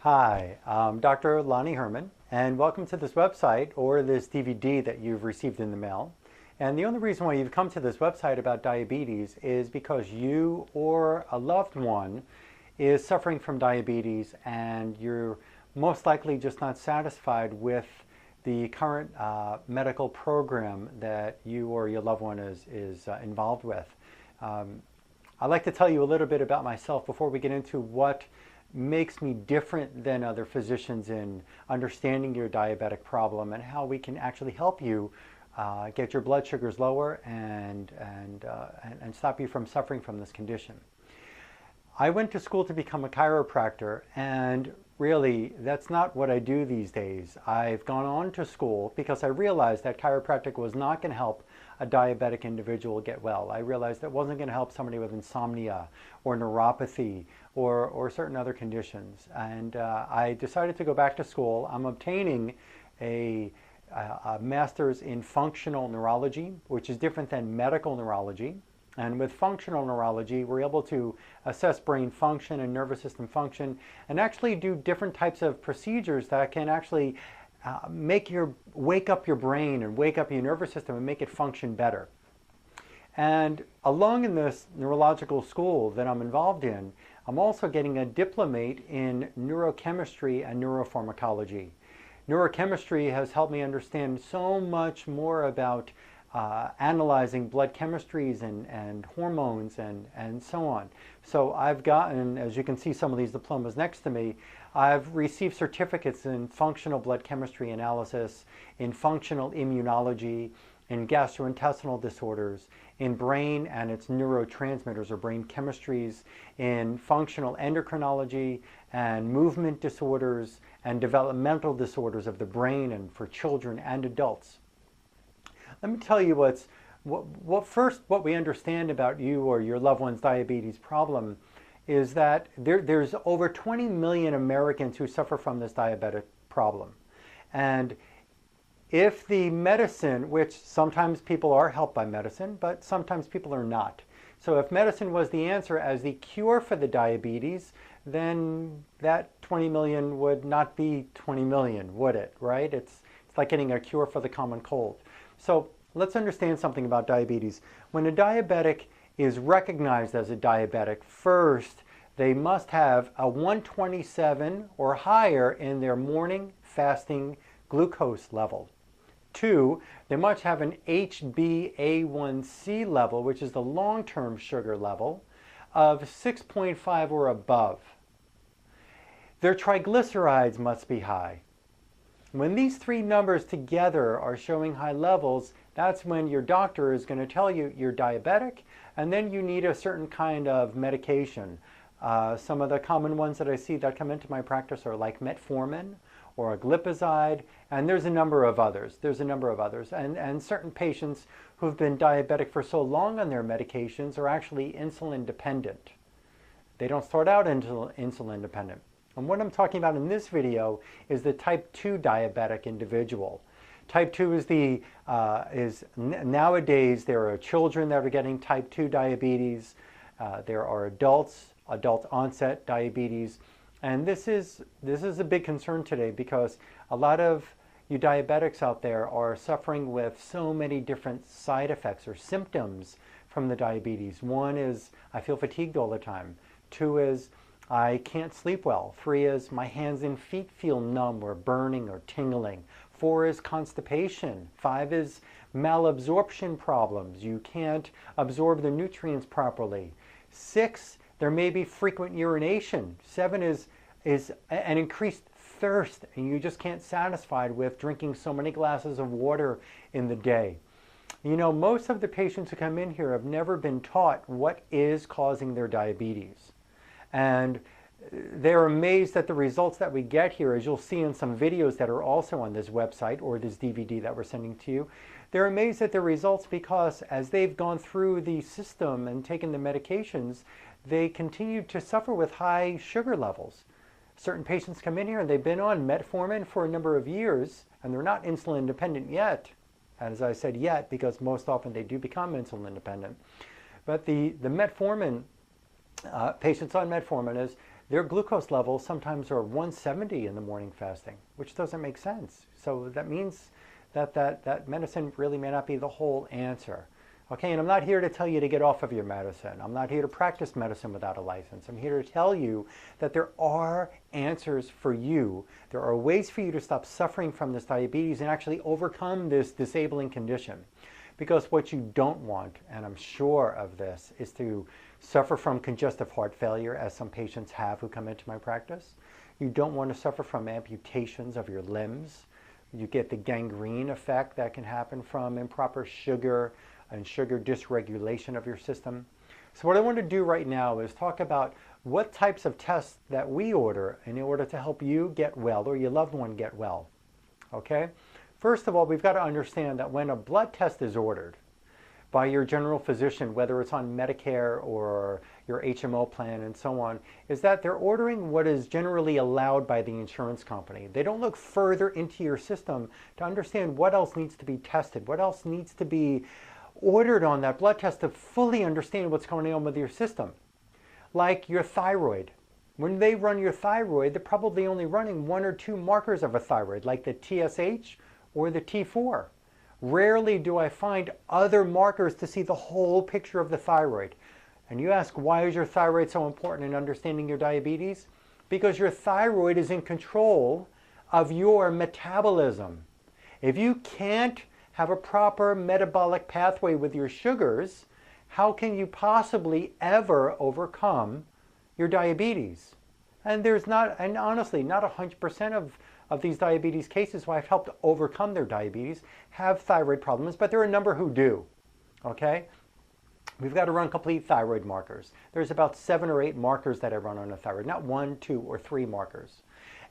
Hi, I'm Dr. Lonnie Herman, and welcome to this website or this DVD that you've received in the mail. And the only reason why you've come to this website about diabetes is because you or a loved one is suffering from diabetes and you're most likely just not satisfied with the current medical program that you or your loved one is involved with. I'd like to tell you a little bit about myself before we get into what makes me different than other physicians in understanding your diabetic problem and how we can actually help you get your blood sugars lower and stop you from suffering from this condition. I went to school to become a chiropractor, and really that's not what I do these days. I've gone on to school because I realized that chiropractic was not going to help a diabetic individual get well. I realized it wasn't going to help somebody with insomnia or neuropathy or certain other conditions. And I decided to go back to school. I'm obtaining a master's in functional neurology, which is different than medical neurology. And with functional neurology, we're able to assess brain function and nervous system function and actually do different types of procedures that can actually wake up your brain and wake up your nervous system and make it function better. And along in this neurological school that I'm involved in, I'm also getting a diplomate in neurochemistry and neuropharmacology. Neurochemistry has helped me understand so much more about analyzing blood chemistries and hormones and so on. So I've gotten, as you can see some of these diplomas next to me, I've received certificates in functional blood chemistry analysis, in functional immunology, in gastrointestinal disorders, in brain and its neurotransmitters or brain chemistries, in functional endocrinology and movement disorders and developmental disorders of the brain and for children and adults. Let me tell you what we understand about you or your loved one's diabetes problem is that there's over 20 million Americans who suffer from this diabetic problem. And if the medicine, which sometimes people are helped by medicine, but sometimes people are not. So if medicine was the answer as the cure for the diabetes, then that 20 million would not be 20 million, would it, right? It's like getting a cure for the common cold. So let's understand something about diabetes. When a diabetic is recognized as a diabetic, first they must have a 127 or higher in their morning fasting glucose level. 2, they must have an HbA1c level, which is the long-term sugar level, of 6.5 or above. Their triglycerides must be high. When these three numbers together are showing high levels, that's when your doctor is going to tell you you're diabetic, and then you need a certain kind of medication. Some of the common ones that I see that come into my practice are like metformin or a glipizide, and there's a number of others. And certain patients who've been diabetic for so long on their medications are actually insulin dependent. They don't start out insulin dependent. And what I'm talking about in this video is the type 2 diabetic individual. Type 2 is nowadays there are children that are getting type 2 diabetes. There are adult onset diabetes. And this is a big concern today because a lot of you diabetics out there are suffering with so many different side effects or symptoms from the diabetes. 1 is I feel fatigued all the time. 2 is I can't sleep well. 3 is my hands and feet feel numb or burning or tingling. 4 is constipation. 5 is malabsorption problems. You can't absorb the nutrients properly. 6, there may be frequent urination. 7 is an increased thirst, and you just can't satisfy with drinking so many glasses of water in the day. You know, most of the patients who come in here have never been taught what is causing their diabetes. And they're amazed at the results that we get here, as you'll see in some videos that are also on this website or this DVD that we're sending to you. They're amazed at the results because as they've gone through the system and taken the medications, they continue to suffer with high sugar levels. Certain patients come in here and they've been on metformin for a number of years and they're not insulin dependent yet. As I said yet, because most often they do become insulin independent. But the metformin, patients on metformin, their glucose levels sometimes are 170 in the morning fasting, which doesn't make sense. So that means that medicine really may not be the whole answer. Okay, and I'm not here to tell you to get off of your medicine. I'm not here to practice medicine without a license. I'm here to tell you that there are answers for you. There are ways for you to stop suffering from this diabetes and actually overcome this disabling condition. Because what you don't want, and I'm sure of this, is to suffer from congestive heart failure, as some patients have who come into my practice. You don't want to suffer from amputations of your limbs. You get the gangrene effect that can happen from improper sugar and sugar dysregulation of your system. So what I want to do right now is talk about what types of tests that we order in order to help you get well or your loved one get well. Okay? First of all, we've got to understand that when a blood test is ordered by your general physician, whether it's on Medicare or your HMO plan and so on, is that they're ordering what is generally allowed by the insurance company. They don't look further into your system to understand what else needs to be tested, what else needs to be ordered on that blood test to fully understand what's going on with your system. Like your thyroid. When they run your thyroid, they're probably only running 1 or 2 markers of a thyroid, like the TSH or the T4. Rarely do I find other markers to see the whole picture of the thyroid. And you ask, why is your thyroid so important in understanding your diabetes? Because your thyroid is in control of your metabolism. If you can't have a proper metabolic pathway with your sugars, how can you possibly ever overcome your diabetes? And there's not, and honestly, not 100% of these diabetes cases who I've helped overcome their diabetes have thyroid problems, but there are a number who do, okay? We've got to run complete thyroid markers. There's about 7 or 8 markers that I run on a thyroid, not 1, 2, or 3 markers.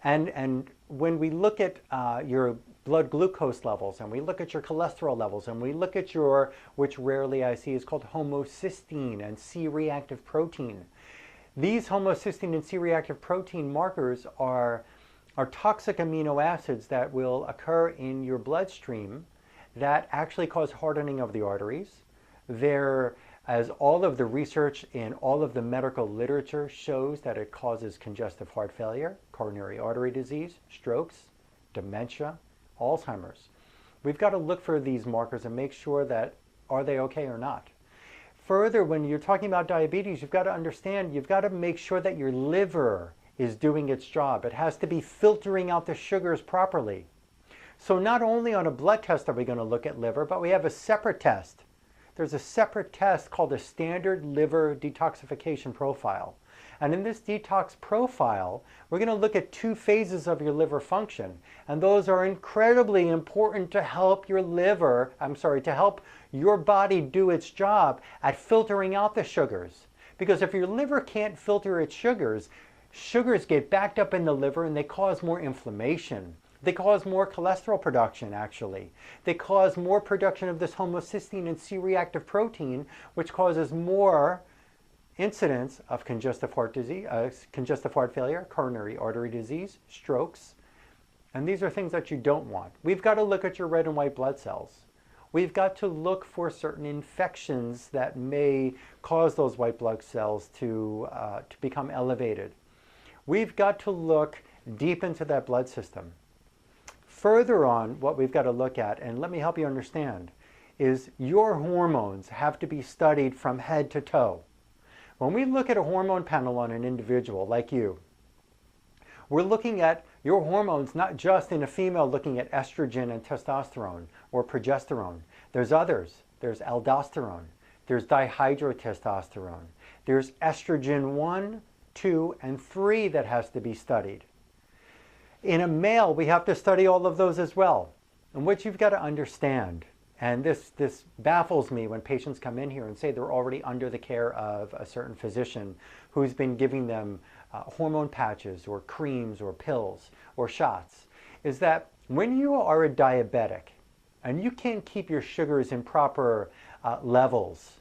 And when we look at your blood glucose levels, and we look at your cholesterol levels, and we look at your, which rarely I see is called homocysteine and C-reactive protein. These homocysteine and C-reactive protein markers are toxic amino acids that will occur in your bloodstream that actually cause hardening of the arteries. They're, as all of the research in all of the medical literature shows, that it causes congestive heart failure, coronary artery disease, strokes, dementia, Alzheimer's. We've got to look for these markers and make sure that are they okay or not. Further, when you're talking about diabetes, you've got to understand, you've got to make sure that your liver is doing its job. It has to be filtering out the sugars properly. So not only on a blood test are we going to look at liver, but we have a separate test. There's a separate test called a standard liver detoxification profile. And in this detox profile, we're going to look at 2 phases of your liver function. And those are incredibly important to help your liver, to help your body do its job at filtering out the sugars. Because if your liver can't filter its sugars, sugars get backed up in the liver and they cause more inflammation. They cause more cholesterol production, actually. They cause more production of this homocysteine and C-reactive protein, which causes more incidence of congestive heart disease, congestive heart failure, coronary artery disease, strokes. And these are things that you don't want. We've got to look at your red and white blood cells. We've got to look for certain infections that may cause those white blood cells to become elevated. We've got to look deep into that blood system. Further on, what we've got to look at, and let me help you understand, is your hormones have to be studied from head to toe. When we look at a hormone panel on an individual like you, we're looking at your hormones not just in a female looking at estrogen and testosterone or progesterone. There's others. There's aldosterone. There's dihydrotestosterone. There's estrogen 1, 2, and 3 that has to be studied. In a male, we have to study all of those as well. And what you've got to understand, and this baffles me when patients come in here and say they're already under the care of a certain physician who's been giving them hormone patches or creams or pills or shots, is that when you are a diabetic and you can't keep your sugars in proper levels,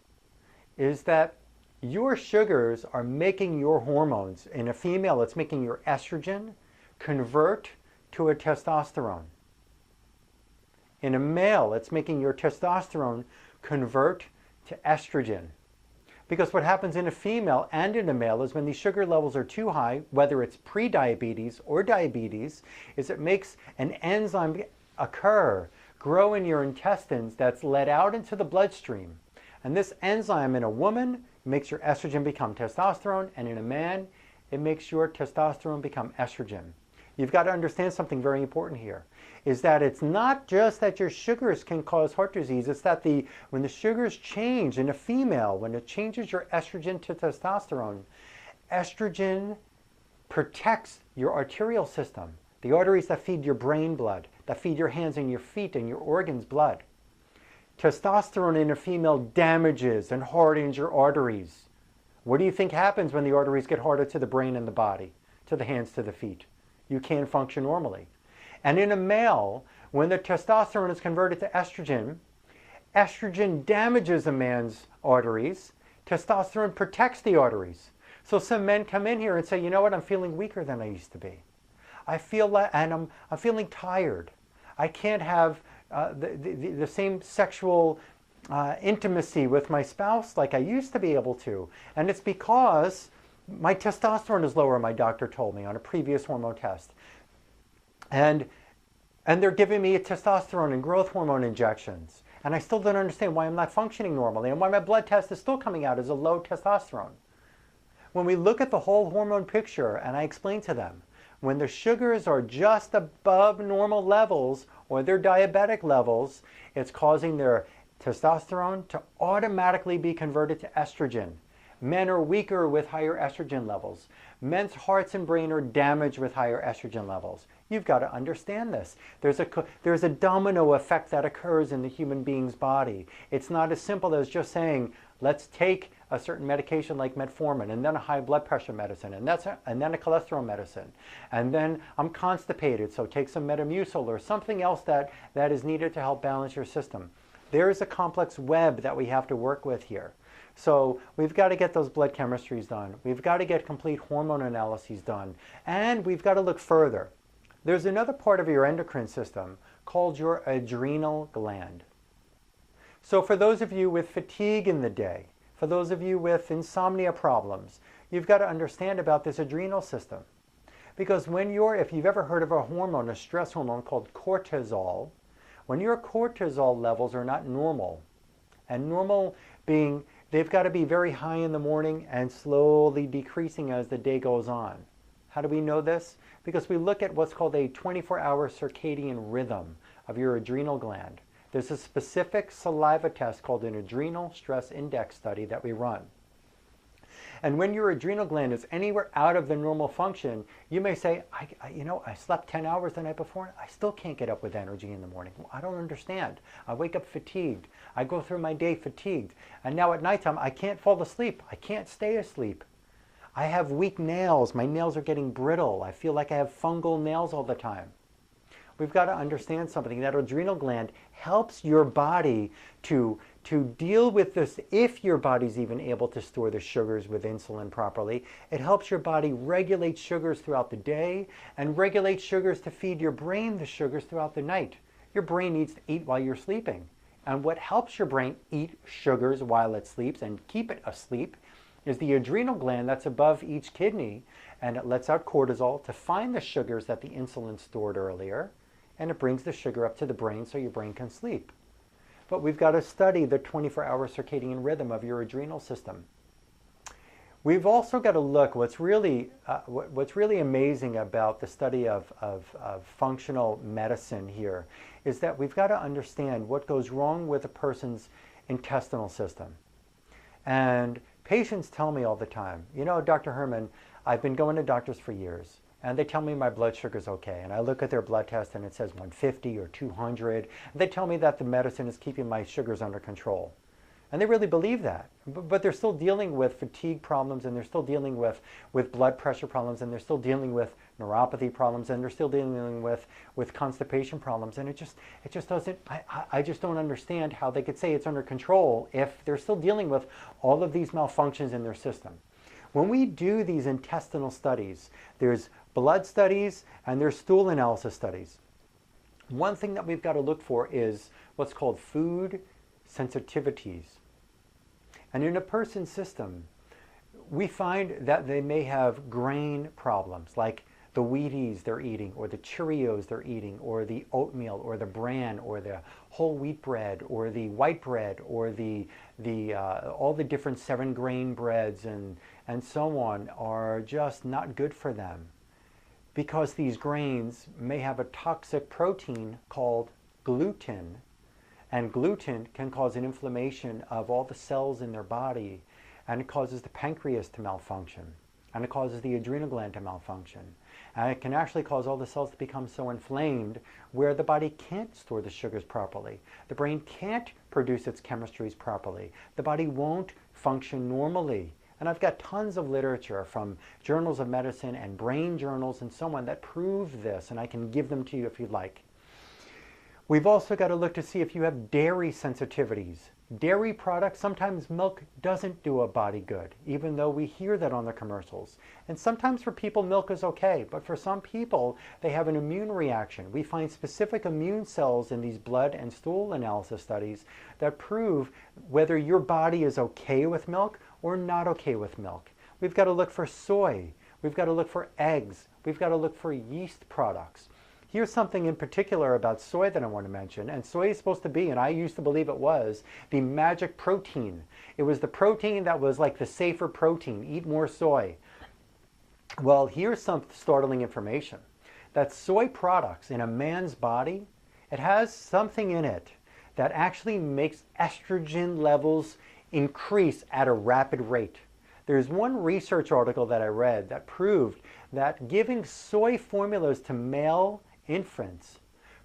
is that your sugars are making your hormones. In a female, it's making your estrogen convert to a testosterone. In a male, it's making your testosterone convert to estrogen. Because what happens in a female and in a male is when these sugar levels are too high, whether it's pre-diabetes or diabetes, is it makes an enzyme grow in your intestines that's let out into the bloodstream. And this enzyme in a woman makes your estrogen become testosterone, and in a man, it makes your testosterone become estrogen. You've got to understand something very important here, is that it's not just that your sugars can cause heart disease, it's that when the sugars change in a female, when it changes your estrogen to testosterone, estrogen protects your arterial system, the arteries that feed your brain blood, that feed your hands and your feet and your organs blood. Testosterone in a female damages and hardens your arteries. What do you think happens when the arteries get harder to the brain and the body, to the hands, to the feet? You can't function normally. And in a male, when the testosterone is converted to estrogen, estrogen damages a man's arteries, testosterone protects the arteries. So some men come in here and say, you know what, I'm feeling weaker than I used to be. I feel and I'm feeling tired. I can't have the same sexual intimacy with my spouse like I used to be able to. And it's because my testosterone is lower, my doctor told me on a previous hormone test. And they're giving me testosterone and growth hormone injections. And I still don't understand why I'm not functioning normally and why my blood test is still coming out as a low testosterone. When we look at the whole hormone picture, and I explain to them, when the sugars are just above normal levels or their diabetic levels, it's causing their testosterone to automatically be converted to estrogen. Men are weaker with higher estrogen levels. Men's hearts and brain are damaged with higher estrogen levels. You've got to understand this. There's a domino effect that occurs in the human being's body. It's not as simple as just saying, let's take a certain medication like metformin, and then a high blood pressure medicine, and then a cholesterol medicine, and then I'm constipated, so take some Metamucil or something else that is needed to help balance your system. There is a complex web that we have to work with here. So we've got to get those blood chemistries done. We've got to get complete hormone analyses done. And we've got to look further. There's another part of your endocrine system called your adrenal gland. So for those of you with fatigue in the day, for those of you with insomnia problems, you've got to understand about this adrenal system. Because if you've ever heard of a hormone, a stress hormone called cortisol, when your cortisol levels are not normal, and normal being they've got to be very high in the morning and slowly decreasing as the day goes on. How do we know this? Because we look at what's called a 24-hour circadian rhythm of your adrenal gland. There's a specific saliva test called an adrenal stress index study that we run. And when your adrenal gland is anywhere out of the normal function, you may say, I slept 10 hours the night before, and I still can't get up with energy in the morning. Well, I don't understand. I wake up fatigued. I go through my day fatigued. And now at nighttime, I can't fall asleep. I can't stay asleep. I have weak nails. My nails are getting brittle. I feel like I have fungal nails all the time. We've got to understand something. That adrenal gland helps your body to deal with this. If your body's even able to store the sugars with insulin properly, it helps your body regulate sugars throughout the day and regulate sugars to feed your brain the sugars throughout the night. Your brain needs to eat while you're sleeping. And what helps your brain eat sugars while it sleeps and keep it asleep is the adrenal gland that's above each kidney, and it lets out cortisol to find the sugars that the insulin stored earlier, and it brings the sugar up to the brain so your brain can sleep. But we've got to study the 24-hour circadian rhythm of your adrenal system. We've also got to look, what's really amazing about the study of functional medicine here is that we've got to understand what goes wrong with a person's intestinal system. And patients tell me all the time, Dr. Herman, I've been going to doctors for years, and they tell me my blood sugar's okay. And I look at their blood test and it says 150 or 200. And they tell me that the medicine is keeping my sugars under control. And they really believe that. But they're still dealing with fatigue problems, and they're still dealing with blood pressure problems, and they're still dealing with neuropathy problems, and they're still dealing with constipation problems. And it just doesn't, I just don't understand how they could say it's under control if they're still dealing with all of these malfunctions in their system. When we do these intestinal studies, there's blood studies and there's stool analysis studies. One thing that we've got to look for is what's called food sensitivities. And in a person's system, we find that they may have grain problems, like the Wheaties they're eating, or the Cheerios they're eating, or the oatmeal, or the bran, or the whole wheat bread, or the white bread, or all the different 7-grain breads and so on are just not good for them, because these grains may have a toxic protein called gluten, and gluten can cause an inflammation of all the cells in their body, and it causes the pancreas to malfunction, and it causes the adrenal gland to malfunction, and it can actually cause all the cells to become so inflamed where the body can't store the sugars properly. The brain can't produce its chemistries properly. The body won't function normally. And I've got tons of literature from journals of medicine and brain journals and so on that prove this, and I can give them to you if you'd like. We've also got to look to see if you have dairy sensitivities. Dairy products, sometimes milk doesn't do a body good, even though we hear that on the commercials. And sometimes for people, milk is okay, but for some people, they have an immune reaction. We find specific immune cells in these blood and stool analysis studies that prove whether your body is okay with milk or not okay with milk. We've got to look for soy. We've got to look for eggs. We've got to look for yeast products. Here's something in particular about soy that I want to mention. And soy is supposed to be, and I used to believe it was, the magic protein. It was the protein that was like the safer protein. Eat more soy. Well, here's some startling information. That soy products in a man's body, it has something in it that actually makes estrogen levels increase at a rapid rate. There's one research article that I read that proved that giving soy formulas to male infants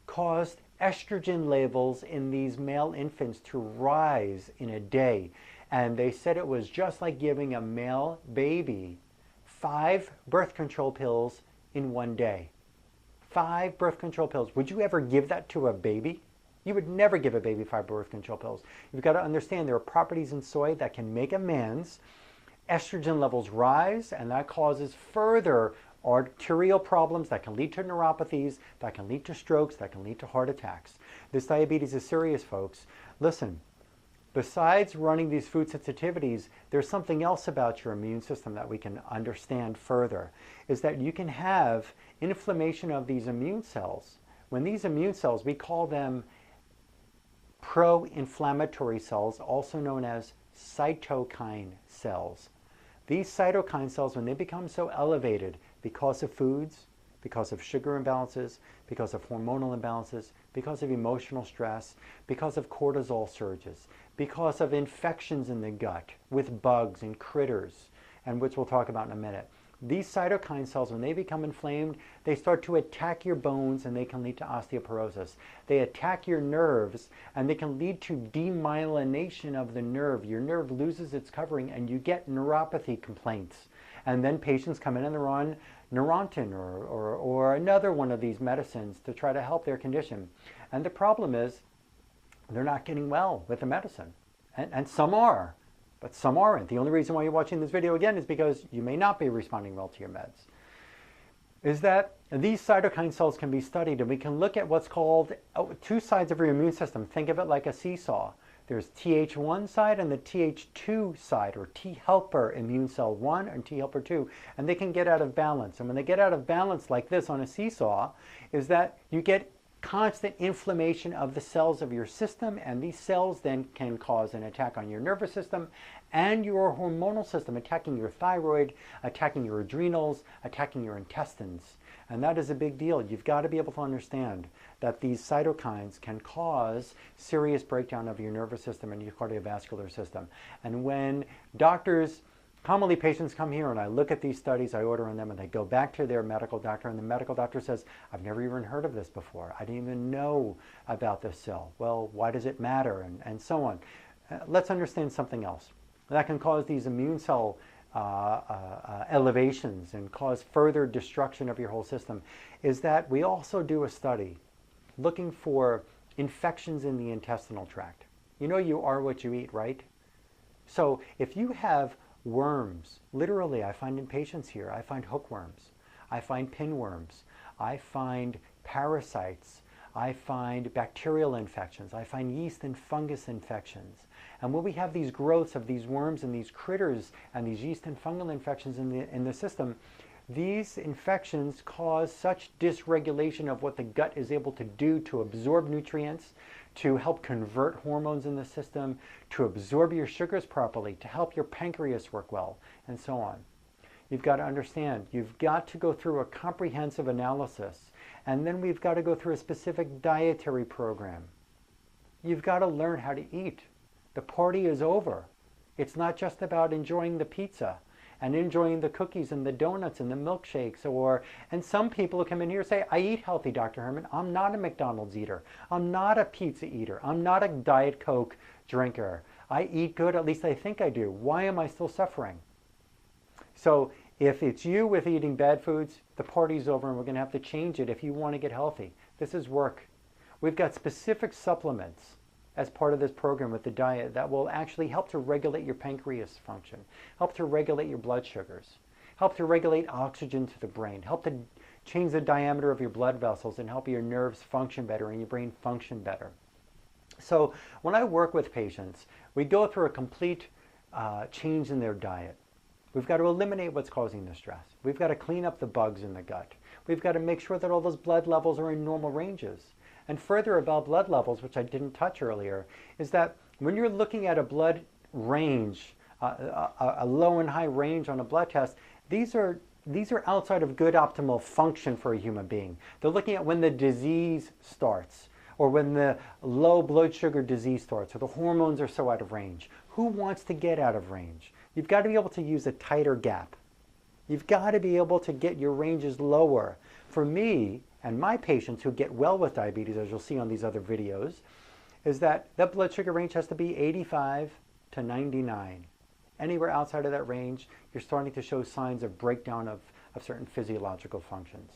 caused estrogen levels in these male infants to rise in a day. And they said it was just like giving a male baby 5 birth control pills in one day. 5 birth control pills. Would you ever give that to a baby? You would never give a baby 5 birth control pills. You've got to understand there are properties in soy that can make a man's estrogen levels rise, and that causes further arterial problems that can lead to neuropathies, that can lead to strokes, that can lead to heart attacks. This diabetes is serious, folks. Listen, besides running these food sensitivities, there's something else about your immune system that we can understand further, is that you can have inflammation of these immune cells. When these immune cells, we call them pro-inflammatory cells, also known as cytokine cells. These cytokine cells, when they become so elevated because of foods, because of sugar imbalances, because of hormonal imbalances, because of emotional stress, because of cortisol surges, because of infections in the gut with bugs and critters, and which we'll talk about in a minute. These cytokine cells, when they become inflamed, they start to attack your bones and they can lead to osteoporosis. They attack your nerves and they can lead to demyelination of the nerve. Your nerve loses its covering and you get neuropathy complaints. And then patients come in and they're on Neurontin or another one of these medicines to try to help their condition. And the problem is they're not getting well with the medicine. And some are. But some aren't. The only reason why you're watching this video again is because you may not be responding well to your meds. Is that these cytokine cells can be studied, and we can look at what's called 2 sides of your immune system. Think of it like a seesaw. There's Th1 side and the Th2 side, or T helper immune cell 1 and T helper 2, and they can get out of balance. And when they get out of balance like this on a seesaw, is that you get constant inflammation of the cells of your system, and these cells then can cause an attack on your nervous system and your hormonal system, attacking your thyroid, attacking your adrenals, attacking your intestines. And that is a big deal. You've got to be able to understand that these cytokines can cause serious breakdown of your nervous system and your cardiovascular system. And when doctors, commonly patients come here and I look at these studies, I order on them, and they go back to their medical doctor, and the medical doctor says, I've never even heard of this before. I didn't even know about this cell. Well, why does it matter? And so on. Let's understand something else. That can cause these immune cell elevations and cause further destruction of your whole system, is that we also do a study looking for infections in the intestinal tract. You know you are what you eat, right? So if you have worms, literally I find in patients here, I find hookworms, I find pinworms, I find parasites, I find bacterial infections, I find yeast and fungus infections, And when we have these growths of these worms and these critters and these yeast and fungal infections in the system, these infections cause such dysregulation of what the gut is able to do to absorb nutrients, to help convert hormones in the system, to absorb your sugars properly, to help your pancreas work well, and so on. You've got to understand, you've got to go through a comprehensive analysis, and then we've got to go through a specific dietary program. You've got to learn how to eat. The party is over. It's not just about enjoying the pizza and enjoying the cookies and the donuts and the milkshakes, and some people who come in here say, I eat healthy, Dr. Herman. I'm not a McDonald's eater. I'm not a pizza eater. I'm not a Diet Coke drinker. I eat good, at least I think I do. Why am I still suffering? So if it's you with eating bad foods, the party's over and we're going to have to change it if you want to get healthy. This is work. We've got specific supplements as part of this program with the diet that will actually help to regulate your pancreas function, help to regulate your blood sugars, help to regulate oxygen to the brain, help to change the diameter of your blood vessels and help your nerves function better and your brain function better. So when I work with patients, we go through a complete change in their diet. We've got to eliminate what's causing the stress. We've got to clean up the bugs in the gut. We've got to make sure that all those blood levels are in normal ranges. And further about blood levels, which I didn't touch earlier, is that when you're looking at a blood range, a low and high range on a blood test, these are outside of good optimal function for a human being. They're looking at when the disease starts, or when the low blood sugar disease starts, or the hormones are so out of range. Who wants to get out of range? You've got to be able to use a tighter gap. You've got to be able to get your ranges lower. For me and my patients who get well with diabetes, as you'll see on these other videos, is that blood sugar range has to be 85 to 99. Anywhere outside of that range, you're starting to show signs of breakdown of certain physiological functions.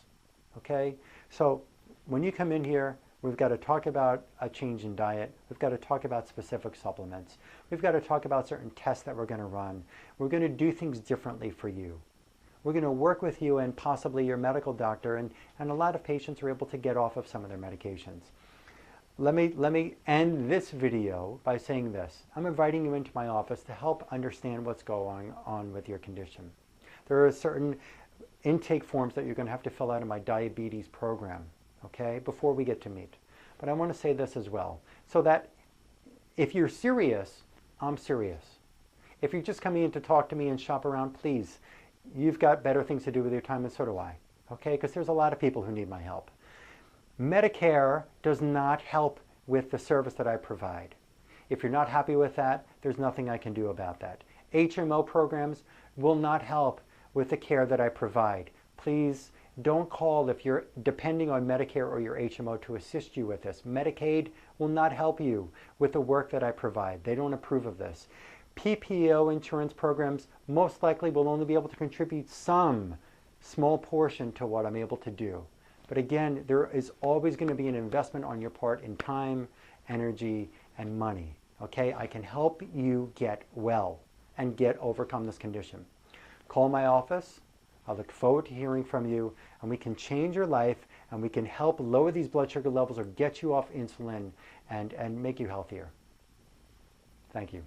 Okay? So when you come in here, we've got to talk about a change in diet. We've got to talk about specific supplements. We've got to talk about certain tests that we're going to run. We're going to do things differently for you. We're going to work with you and possibly your medical doctor, and a lot of patients are able to get off of some of their medications. Let me end this video by saying this. I'm inviting you into my office to help understand what's going on with your condition. There are certain intake forms that you're going to have to fill out in my diabetes program, okay, before we get to meet. But I want to say this as well, so that if you're serious, I'm serious. If you're just coming in to talk to me and shop around, please, you've got better things to do with your time, and so do I, okay? Because there's a lot of people who need my help. Medicare does not help with the service that I provide. If you're not happy with that, there's nothing I can do about that. HMO programs will not help with the care that I provide. Please don't call if you're depending on Medicare or your HMO to assist you with this. Medicaid will not help you with the work that I provide. They don't approve of this. PPO insurance programs most likely will only be able to contribute some small portion to what I'm able to do. But again, there is always going to be an investment on your part in time, energy, and money. Okay? I can help you get well and overcome this condition. Call my office. I look forward to hearing from you, and we can change your life, and we can help lower these blood sugar levels or get you off insulin and make you healthier. Thank you.